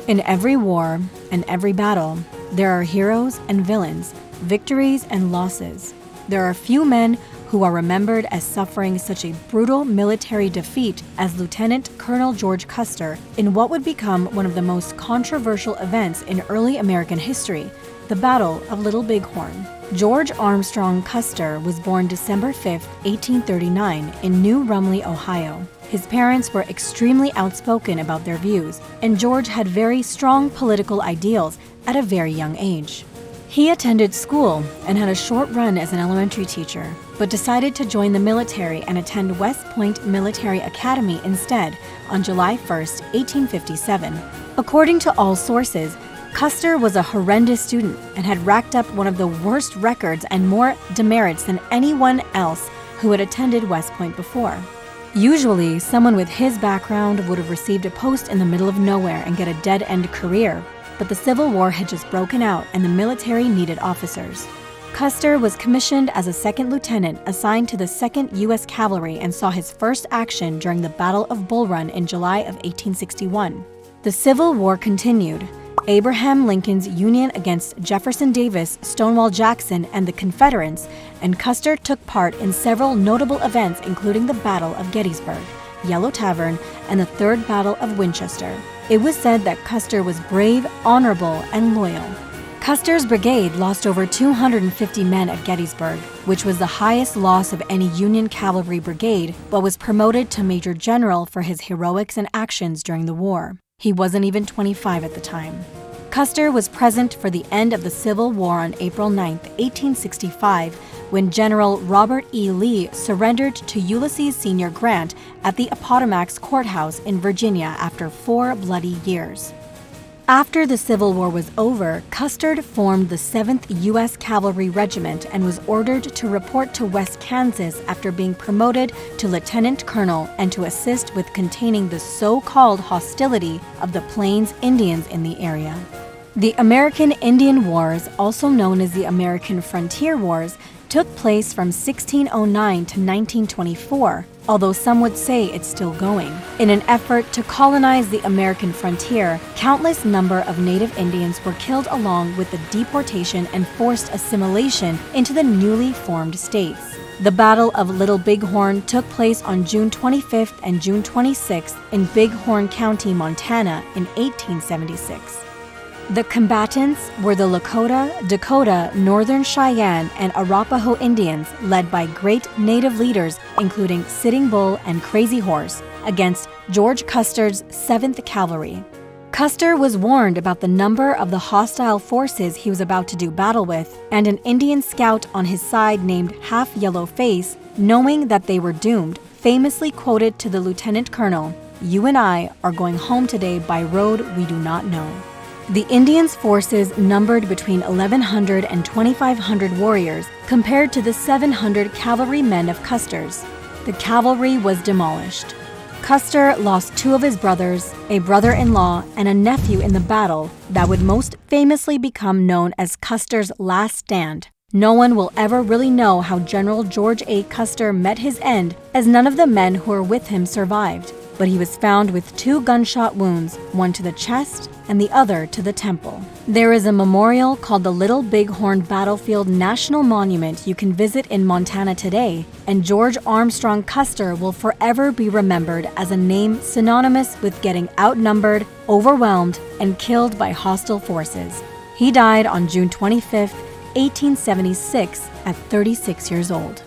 In every war and every battle, there are heroes and villains, victories and losses. There are few men who are remembered as suffering such a brutal military defeat as Lieutenant Colonel George Custer in what would become one of the most controversial events in early American history, the Battle of Little Bighorn. George Armstrong Custer was born December 5, 1839, in New Rumley, Ohio. His parents were extremely outspoken about their views, and George had very strong political ideals at a very young age. He attended school and had a short run as an elementary teacher, but decided to join the military and attend West Point Military Academy instead on July 1, 1857. According to all sources, Custer was a horrendous student and had racked up one of the worst records and more demerits than anyone else who had attended West Point before. Usually, someone with his background would have received a post in the middle of nowhere and get a dead-end career, but the Civil War had just broken out and the military needed officers. Custer was commissioned as a second lieutenant assigned to the 2nd U.S. Cavalry and saw his first action during the Battle of Bull Run in July of 1861. The Civil War continued. Abraham Lincoln's Union against Jefferson Davis, Stonewall Jackson, and the Confederates, and Custer took part in several notable events including the Battle of Gettysburg, Yellow Tavern, and the Third Battle of Winchester. It was said that Custer was brave, honorable, and loyal. Custer's brigade lost over 250 men at Gettysburg, which was the highest loss of any Union cavalry brigade, but was promoted to Major General for his heroics and actions during the war. He wasn't even 25 at the time. Custer was present for the end of the Civil War on April 9, 1865, when General Robert E. Lee surrendered to Ulysses Sr. Grant at the Appomattox Courthouse in Virginia after 4 bloody years. After the Civil War was over, Custer formed the 7th U.S. Cavalry Regiment and was ordered to report to West Kansas after being promoted to lieutenant colonel and to assist with containing the so-called hostility of the Plains Indians in the area. The American Indian Wars, also known as the American Frontier Wars, took place from 1609 to 1924, although some would say it's still going. In an effort to colonize the American frontier, countless number of Native Indians were killed along with the deportation and forced assimilation into the newly formed states. The Battle of Little Bighorn took place on June 25th and June 26th in Bighorn County, Montana in 1876. The combatants were the Lakota, Dakota, Northern Cheyenne, and Arapaho Indians, led by great Native leaders including Sitting Bull and Crazy Horse, against George Custer's 7th Cavalry. Custer was warned about the number of the hostile forces he was about to do battle with, and an Indian scout on his side named Half Yellow Face, knowing that they were doomed, famously quoted to the lieutenant colonel, "You and I are going home today by road we do not know." The Indians' forces numbered between 1,100 and 2,500 warriors compared to the 700 cavalry men of Custer's. The cavalry was demolished. Custer lost 2 of his brothers, a brother-in-law, and a nephew in the battle that would most famously become known as Custer's Last Stand. No one will ever really know how General George A. Custer met his end, as none of the men who were with him survived. But he was found with 2 gunshot wounds, one to the chest and the other to the temple. There is a memorial called the Little Bighorn Battlefield National Monument you can visit in Montana today, and George Armstrong Custer will forever be remembered as a name synonymous with getting outnumbered, overwhelmed, and killed by hostile forces. He died on June 25, 1876, at 36 years old.